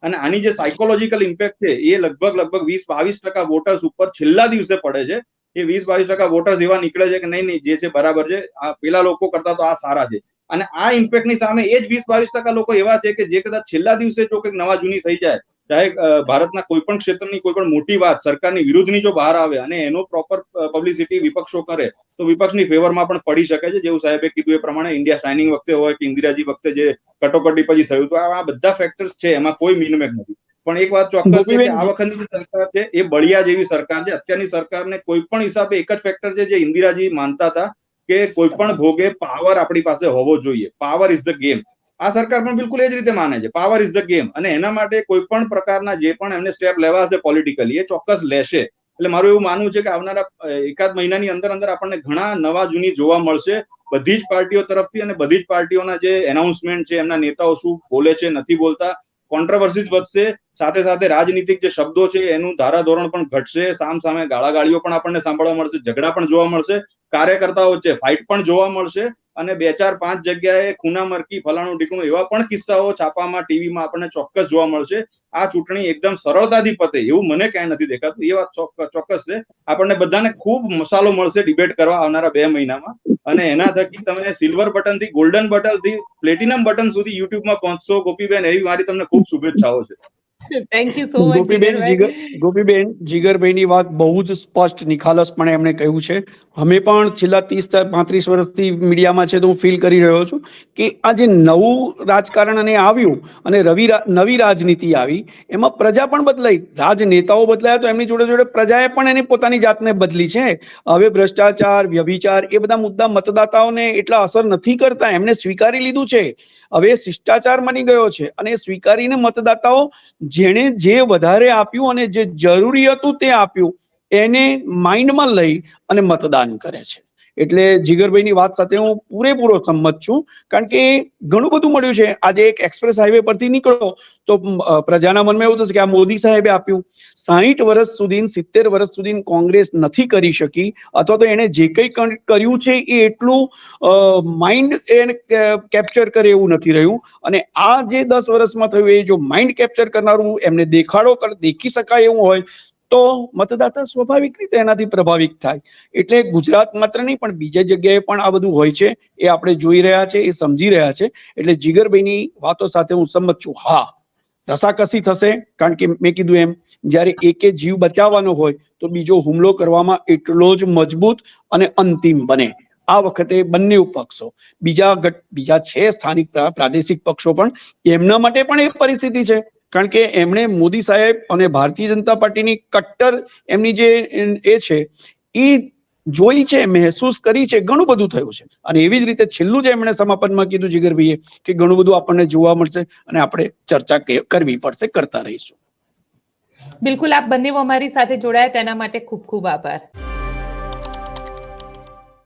અને આની જે સાયકોલોજીકલ ઇમ્પેક્ટ છે એ લગભગ 20-22% વોટર્સ ઉપર છેલ્લા દિવસે પડે છે. એ 20-22% વોટર્સ એવા નીકળે છે કે નહીં જે છે બરાબર છે, આ પેલા લોકો કરતા તો આ સારા છે. અને આ ઇમ્પેક્ટની સામે એ જ 20-22% લોકો એવા છે કે જે કદાચ છેલ્લા દિવસે જો કંઈક નવા જૂની થઈ જાય, ચાહે ભારતના કોઈ પણ ક્ષેત્રની કોઈ પણ મોટી વાત સરકારની વિરુદ્ધની જો બહાર આવે અને એનો પ્રોપર પબ્લિસિટી વિપક્ષો કરે તો વિપક્ષની ફેવરમાં પણ પડી શકે છે. જેવું સાહેબે કીધું એ પ્રમાણે ઇન્ડિયા શાઇનિંગ વખતે હોય કે ઇન્દિરાજી વખતે જે કટોકટી પછી થયું, તો આ બધા ફેક્ટર્સ છે, એમાં કોઈ મિનમેક નથી. પણ એક વાત ચોક્કસ છે કે આ વખતની જે સરકાર છે એ બળિયા જેવી સરકાર છે. અત્યારની સરકારને કોઈ પણ હિસાબે એક જ ફેક્ટર છે જે ઇન્દિરાજી માનતા હતા કે કોઈ પણ ભોગે પાવર આપણી પાસે હોવો જોઈએ, પાવર ઇઝ ધ ગેમ. આ સરકાર પણ બિલકુલ એ જ રીતે માને છે, પાવર ઇઝ ધ ગેમ. અને એના માટે કોઈ પણ પ્રકારના જે પણ એમને સ્ટેપ લેવા હશે પોલિટિકલી એ ચોક્કસ લેશે. એટલે મારું એવું માનવું છે કે આવનારા એકાદ મહિનાની અંદર આપણને ઘણા નવા જૂની જોવા મળશે બધી જ પાર્ટીઓ તરફથી, અને બધી જ પાર્ટીઓના જે એનાઉન્સમેન્ટ છે, એમના નેતાઓ શું બોલે છે, નથી બોલતા, કોન્ટ્રોવર્સીઝ વધશે, સાથે સાથે રાજનીતિક જે શબ્દો છે એનું ધારાધોરણ પણ ઘટશે, સામે ગાળાગાળીઓ પણ આપણને સાંભળવા મળશે, ઝઘડા પણ જોવા મળશે, કાર્યકર્તાઓ વચ્ચે ફાઇટ પણ જોવા મળશે, અને 2-4-5 જગ્યાએ ખૂનામરકી ફલાણું ઢીકણું એવા પણ કિસ્સાઓ છાપામાં, ટીવીમાં આપણને ચોક્કસ જોવા મળશે. આ ચૂંટણી એકદમ સરળતાથી પતે એવું મને ક્યાંય નથી દેખાતું. એ વાત ચોક્કસ છે. આપણને બધાને ખૂબ મસાલો મળશે ડિબેટ કરવા આવનારા 2 મહિનામાં, અને એના થકી તમે સિલ્વર બટન થી ગોલ્ડન બટન થી પ્લેટિનમ બટન સુધી યુટ્યુબમાં પહોંચશો. ગોપીબેન, એવી મારી તમને ખૂબ શુભેચ્છાઓ છે. Thank you so much Gopiben જીગરભાઈની વાત બહુ જ સ્પષ્ટ નિખાલસપણે એમણે કહ્યું છે. અમે પણ છેલ્લા 30-35 વર્ષથી મીડિયામાં છે તો હું ફીલ કરી રહ્યો છું કે આ જે નવું રાજકારણ અને આવ્યું અને નવી રાજનીતિ આવી એમાં પ્રજા પણ બદલાઈ, રાજનેતાઓ બદલાયા તો એમની જોડે જોડે પ્રજાએ પણ એની પોતાની જાતને બદલી છે. હવે ભ્રષ્ટાચાર, વ્યભિચાર એ બધા મુદ્દા મતદાતાઓને એટલા અસર નથી કરતા, એમને સ્વીકારી લીધું છે. હવે શિષ્ટાચાર બની ગયો છે અને સ્વીકારીને મતદાતાઓ જેણે જે વધારે આપ્યું અને જે જરૂરી હતું તે આપ્યું એને માઇન્ડમાં લઈ અને મતદાન કરે છે. એટલે જીગરભાઈની વાત સાથે હું પૂરેપૂરો સંમત છું, કારણ કે ઘણું બધું મળ્યું છે. આજે એક એક્સપ્રેસ હાઈવે પરથી નીકળો તો પ્રજાના મનમાં એવું થશે કે આ મોદી સાહેબે આપ્યું. 60 વર્ષ સુધી 70 વર્ષ સુધી કોંગ્રેસ નથી કરી શકી, અથવા તો એને જે કંઈ કર્યું છે એ એટલું માઇન્ડ એને કેપ્ચર કરે એવું નથી રહ્યું. અને આ જે 10 વર્ષમાં થયું એ જો માઇન્ડ કેપ્ચર કરનારું એમને દેખી શકાય એવું હોય તો મતદાતા સ્વાભાવિક રીતે એનાથી પ્રભાવિત થાય. એટલે ગુજરાત માત્ર નહીં પણ બીજા જગ્યાએ પણ આ બધું હોય છે, એ આપણે જોઈ રહ્યા છે, એ સમજી રહ્યા છે. એટલે જીગરભાઈની વાતો સાથે હું સંમત છું. હા, રસાકસી થશે, કારણ કે મેં કીધું એમ જ્યારે એકે જીવ બચાવવાનો હોય તો બીજો હુમલો કરવામાં એટલો જ મજબૂત અને અંતિમ બને. આ વખતે બંને પક્ષો બીજા છે સ્થાનિક પ્રાદેશિક પક્ષો પણ એમના માટે પણ એ પરિસ્થિતિ છે, કારણ કે એમણે મોદી સાહેબ અને ભારતીય જનતા પાર્ટીની કટ્ટર એમની જે એ છે એ જોઈ છે, મહેસૂસ કરી છે, ઘણું બધું થયું છે. અને એવી જ રીતે છેલ્લું જે એમણે સમાપનમાં કીધું જીગરભાઈએ કે ઘણું બધું આપણને જોવા મળશે અને આપણે ચર્ચા કરવી પડશે, કરતા રહીશું. બિલકુલ, આપ બંને અમારી સાથે જોડાયા તેના માટે ખૂબ ખૂબ આભાર.